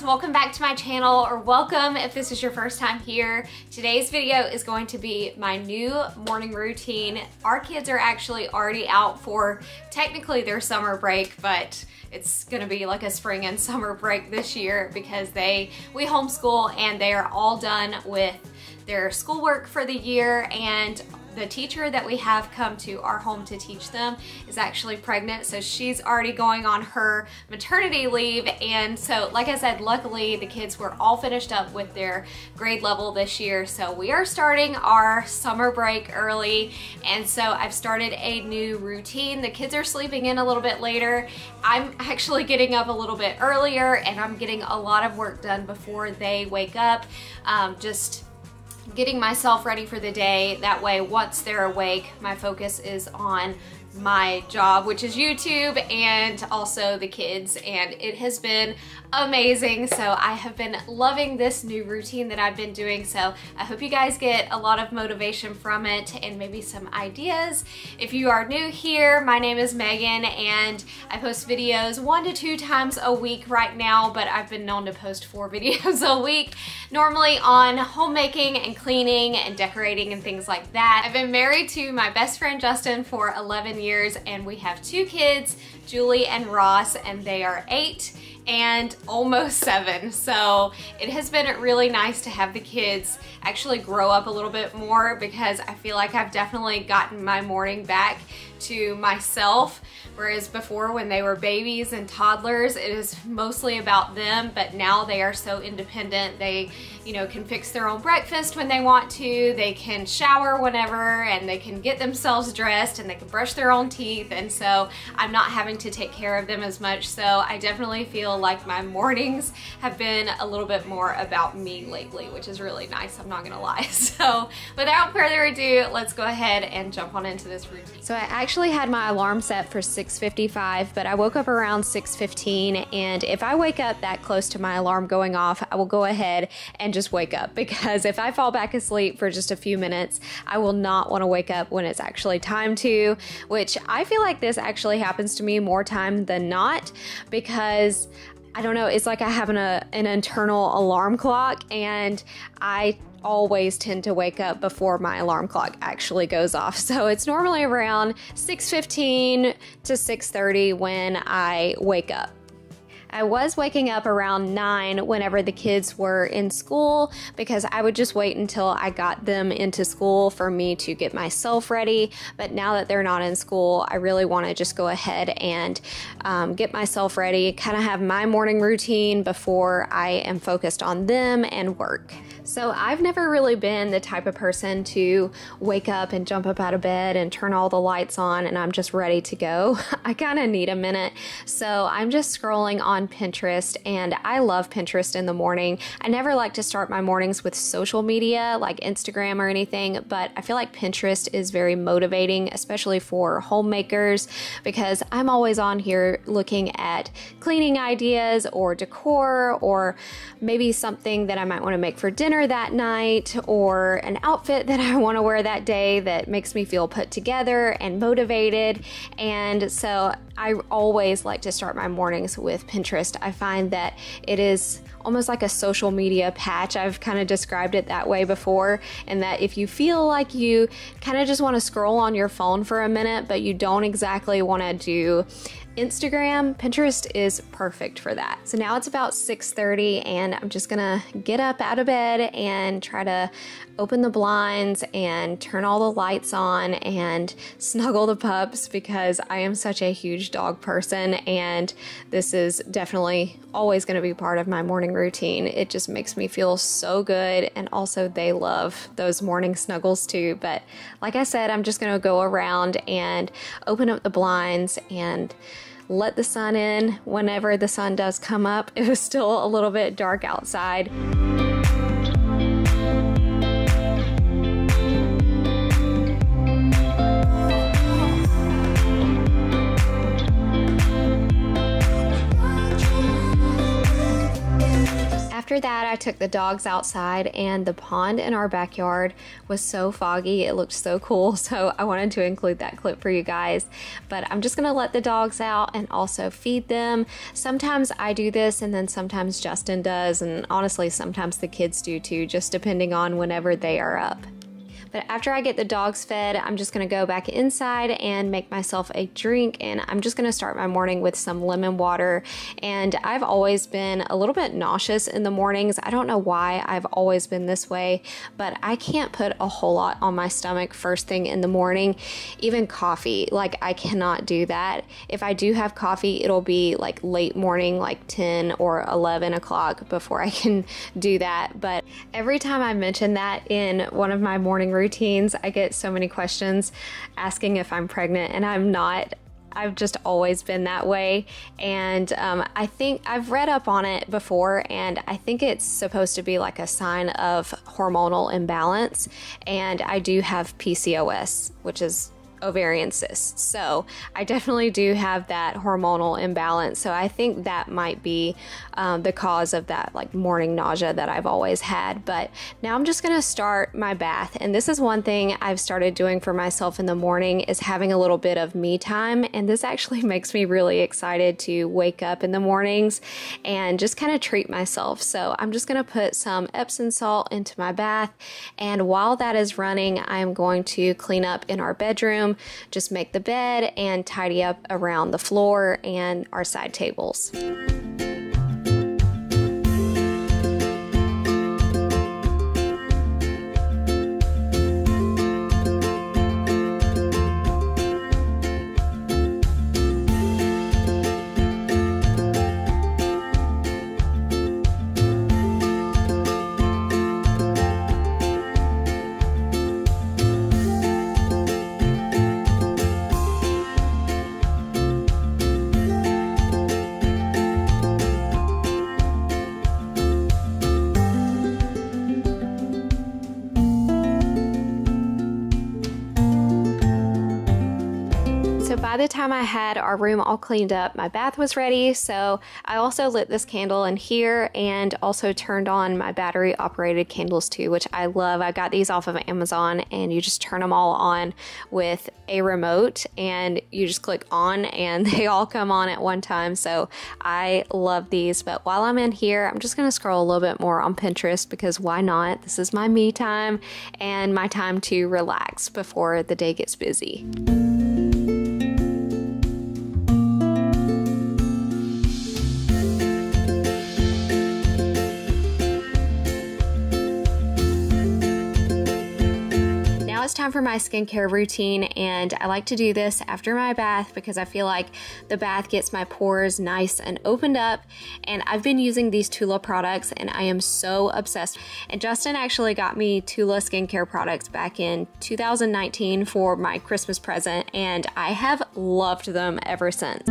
welcome back to my channel, or welcome if this is your first time here. Today's video is going to be my new morning routine. Our kids are actually already out for technically their summer break, but it's gonna be like a spring and summer break this year because we homeschool and they are all done with their schoolwork for the year, and the teacher that we have come to our home to teach them is actually pregnant, so she's already going on her maternity leave. And so, like I said, luckily the kids were all finished up with their grade level this year, so we are starting our summer break early. And so I've started a new routine. The kids are sleeping in a little bit later. I'm actually getting up a little bit earlier, and I'm getting a lot of work done before they wake up. Just getting myself ready for the day. That way, once they're awake, my focus is on my job, which is YouTube, and also the kids, and it has been amazing. So I have been loving this new routine that I've been doing, so I hope you guys get a lot of motivation from it and maybe some ideas. If you are new here, my name is Megan, and I post videos 1 to 2 times a week right now, but I've been known to post 4 videos a week, normally on homemaking and cleaning and decorating and things like that. I've been married to my best friend Justin for 11 years, and we have 2 kids, Julie and Ross, and they are 8 and almost 7. So it has been really nice to have the kids actually grow up a little bit more, because I feel like I've definitely gotten my morning back to myself, whereas before when they were babies and toddlers, it is mostly about them, but now they are so independent. They, you know, can fix their own breakfast when they want to, they can shower whenever, and they can get themselves dressed, and they can brush their own teeth, and so I'm not having to take care of them as much. So I definitely feel like my mornings have been a little bit more about me lately, which is really nice, I'm not gonna lie. So without further ado, let's go ahead and jump on into this routine. So I actually had my alarm set for 6:55, but I woke up around 6:15, and if I wake up that close to my alarm going off, I will go ahead and just wake up, because if I fall back asleep for just a few minutes, I will not want to wake up when it's actually time to, which I feel like this actually happens to me more time than not, because I don't know, it's like I have an internal alarm clock, and I always tend to wake up before my alarm clock actually goes off. So it's normally around 6:15 to 6:30 when I wake up. I was waking up around 9 whenever the kids were in school, because I would just wait until I got them into school for me to get myself ready. But now that they're not in school, I really want to just go ahead and get myself ready, kind of have my morning routine before I am focused on them and work. So I've never really been the type of person to wake up and jump up out of bed and turn all the lights on and I'm just ready to go. I kind of need a minute. So I'm just scrolling on Pinterest, and I love Pinterest in the morning. I never like to start my mornings with social media like Instagram or anything, but I feel like Pinterest is very motivating, especially for homemakers, because I'm always on here looking at cleaning ideas or decor, or maybe something that I might want to make for dinner that night, or an outfit that I want to wear that day that makes me feel put together and motivated. And so I always like to start my mornings with Pinterest. I find that it is almost like a social media patch. I've kind of described it that way before, and that if you feel like you kind of just want to scroll on your phone for a minute, but you don't exactly want to do Instagram, Pinterest is perfect for that. So now it's about 6:30, and I'm just gonna get up out of bed and try to open the blinds and turn all the lights on and snuggle the pups, because I am such a huge dog person, and this is definitely always gonna be part of my morning routine. It just makes me feel so good, and also they love those morning snuggles too. But like I said, I'm just gonna go around and open up the blinds and let the sun in whenever the sun does come up. It was still a little bit dark outside. After that, I took the dogs outside, and the pond in our backyard was so foggy. It looked so cool, so I wanted to include that clip for you guys. But I'm just gonna let the dogs out and also feed them. Sometimes I do this, and then sometimes Justin does, and honestly, sometimes the kids do too, just depending on whenever they are up. But after I get the dogs fed, I'm just gonna go back inside and make myself a drink, and I'm just gonna start my morning with some lemon water. And I've always been a little bit nauseous in the mornings. I don't know why I've always been this way, but I can't put a whole lot on my stomach first thing in the morning. Even coffee, like I cannot do that. If I do have coffee, it'll be like late morning, like 10 or 11 o'clock before I can do that. But every time I mention that in one of my morning routines, I get so many questions asking if I'm pregnant, and I'm not. I've just always been that way, and I think I've read up on it before, and I think it's supposed to be like a sign of hormonal imbalance, and I do have PCOS, which is ovarian cysts. So I definitely do have that hormonal imbalance. So I think that might be the cause of that like morning nausea that I've always had. But now I'm just gonna start my bath. And this is one thing I've started doing for myself in the morning, is having a little bit of me time. And this actually makes me really excited to wake up in the mornings and just kind of treat myself. So I'm just gonna put some Epsom salt into my bath. And while that is running, I'm going to clean up in our bedroom, just make the bed and tidy up around the floor and our side tables. By the time I had our room all cleaned up, my bath was ready. So I also lit this candle in here and also turned on my battery operated candles too, which I love. I got these off of Amazon, and you just turn them all on with a remote, and you just click on and they all come on at one time. So I love these. But while I'm in here, I'm just gonna scroll a little bit more on Pinterest, because why not? This is my me time and my time to relax before the day gets busy. It's time for my skincare routine, and I like to do this after my bath because I feel like the bath gets my pores nice and opened up. And I've been using these Tula products, and I am so obsessed. And Justin actually got me Tula skincare products back in 2019 for my Christmas present, and I have loved them ever since.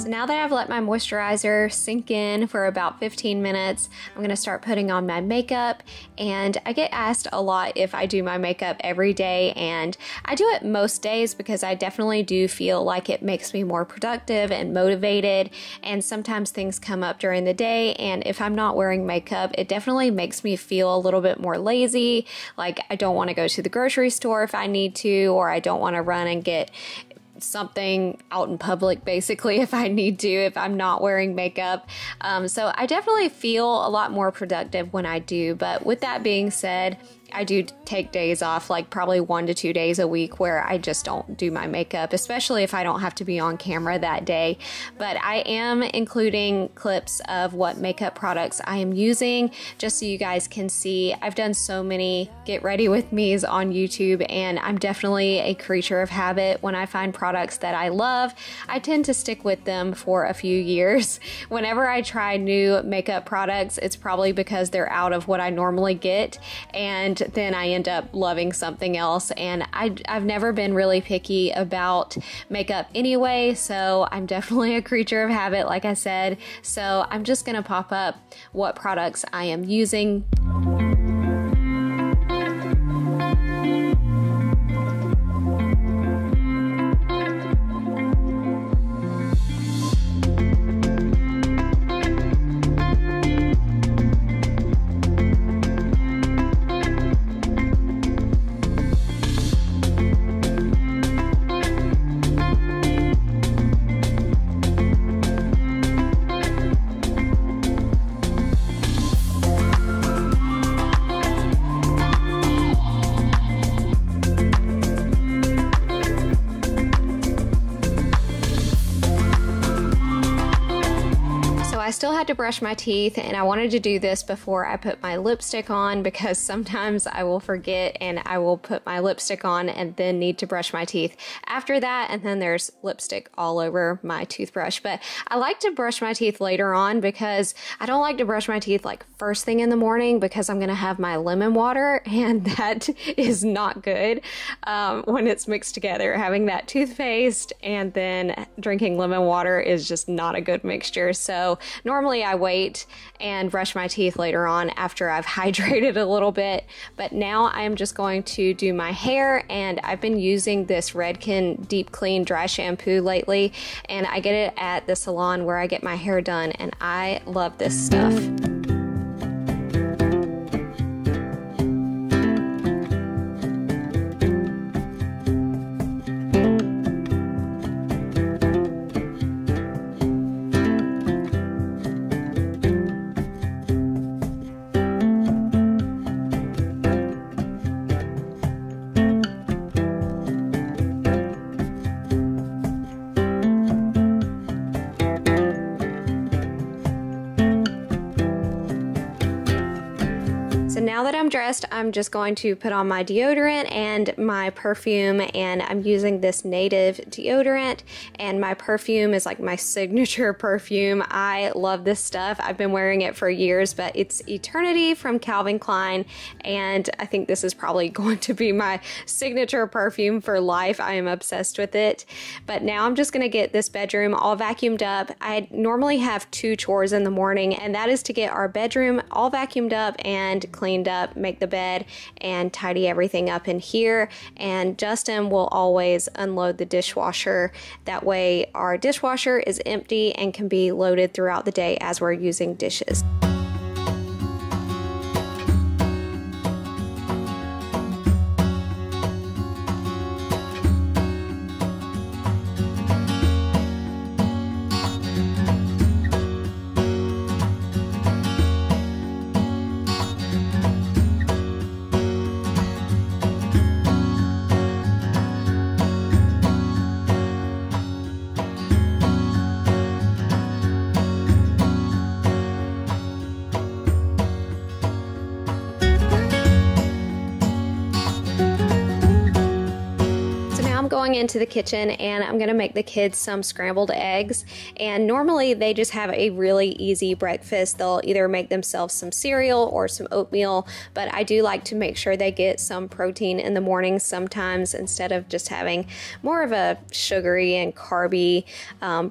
Now that I've let my moisturizer sink in for about 15 minutes, I'm gonna start putting on my makeup. And I get asked a lot if I do my makeup every day, and I do it most days because I definitely do feel like it makes me more productive and motivated. And sometimes things come up during the day, and if I'm not wearing makeup, it definitely makes me feel a little bit more lazy. Like I don't want to go to the grocery store if I need to, or I don't want to run and get something out in public basically if I need to, if I'm not wearing makeup. So I definitely feel a lot more productive when I do. But with that being said, I do take days off, like probably 1 to 2 days a week, where I just don't do my makeup, especially if I don't have to be on camera that day. But I am including clips of what makeup products I am using, just so you guys can see. I've done so many get ready with me's on YouTube, and I'm definitely a creature of habit. When I find products that I love, I tend to stick with them for a few years. Whenever I try new makeup products, it's probably because they're out of what I normally get, and then I end up loving something else. And I've never been really picky about makeup anyway, so I'm definitely a creature of habit, like I said. So I'm just gonna pop up what products I am using. I still had to brush my teeth, and I wanted to do this before I put my lipstick on because sometimes I will forget and I will put my lipstick on and then need to brush my teeth after that, and then there's lipstick all over my toothbrush. But I like to brush my teeth later on because I don't like to brush my teeth like first thing in the morning because I'm gonna have my lemon water, and that is not good when it's mixed together. Having that toothpaste and then drinking lemon water is just not a good mixture. So normally I wait and brush my teeth later on after I've hydrated a little bit, but now I am just going to do my hair, and I've been using this Redken Deep Clean Dry Shampoo lately, and I get it at the salon where I get my hair done, and I love this stuff. So now that I'm dressed, I'm just going to put on my deodorant and my perfume, and I'm using this Native deodorant, and my perfume is like my signature perfume. I love this stuff. I've been wearing it for years, but it's Eternity from Calvin Klein, and I think this is probably going to be my signature perfume for life. I am obsessed with it. But now I'm just gonna get this bedroom all vacuumed up. I normally have 2 chores in the morning, and that is to get our bedroom all vacuumed up and cleaned up, make the bed, and tidy everything up in here. And Justin will always unload the dishwasher. That way our dishwasher is empty and can be loaded throughout the day as we're using dishes. Going into the kitchen, and I'm gonna make the kids some scrambled eggs. And normally they just have a really easy breakfast. They'll either make themselves some cereal or some oatmeal, but I do like to make sure they get some protein in the morning sometimes, instead of just having more of a sugary and carby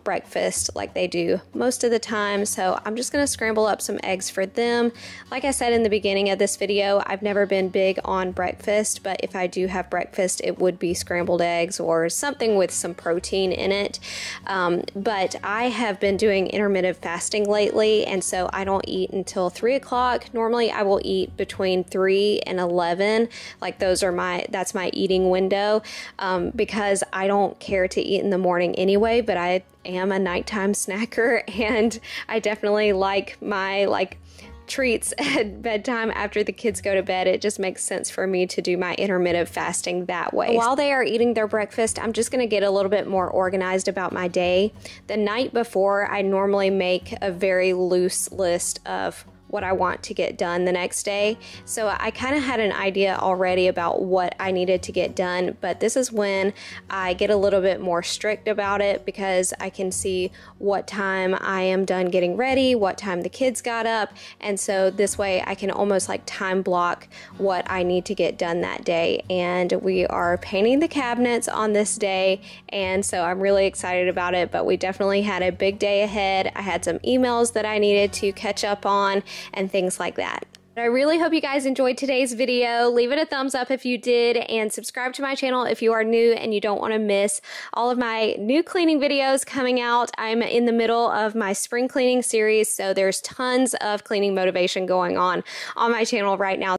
breakfast like they do most of the time. So I'm just gonna scramble up some eggs for them. Like I said in the beginning of this video, I've never been big on breakfast, but if I do have breakfast, it would be scrambled eggs or something with some protein in it. But I have been doing intermittent fasting lately, and so I don't eat until 3 o'clock. Normally I will eat between 3 and 11. Like that's my eating window, because I don't care to eat in the morning anyway, but I am a nighttime snacker, and I definitely like my treats at bedtime after the kids go to bed. It just makes sense for me to do my intermittent fasting that way. While they are eating their breakfast, I'm just gonna get a little bit more organized about my day. The night before, I normally make a very loose list of what I want to get done the next day. So I kind of had an idea already about what I needed to get done, but this is when I get a little bit more strict about it, because I can see what time I am done getting ready, what time the kids got up, and so this way I can almost like time block what I need to get done that day. And we are painting the cabinets on this day, and so I'm really excited about it, but we definitely had a big day ahead. I had some emails that I needed to catch up on and things like that. I really hope you guys enjoyed today's video. Leave it a thumbs up if you did, and subscribe to my channel if you are new and you don't want to miss all of my new cleaning videos coming out. I'm in the middle of my spring cleaning series, so there's tons of cleaning motivation going on my channel right now.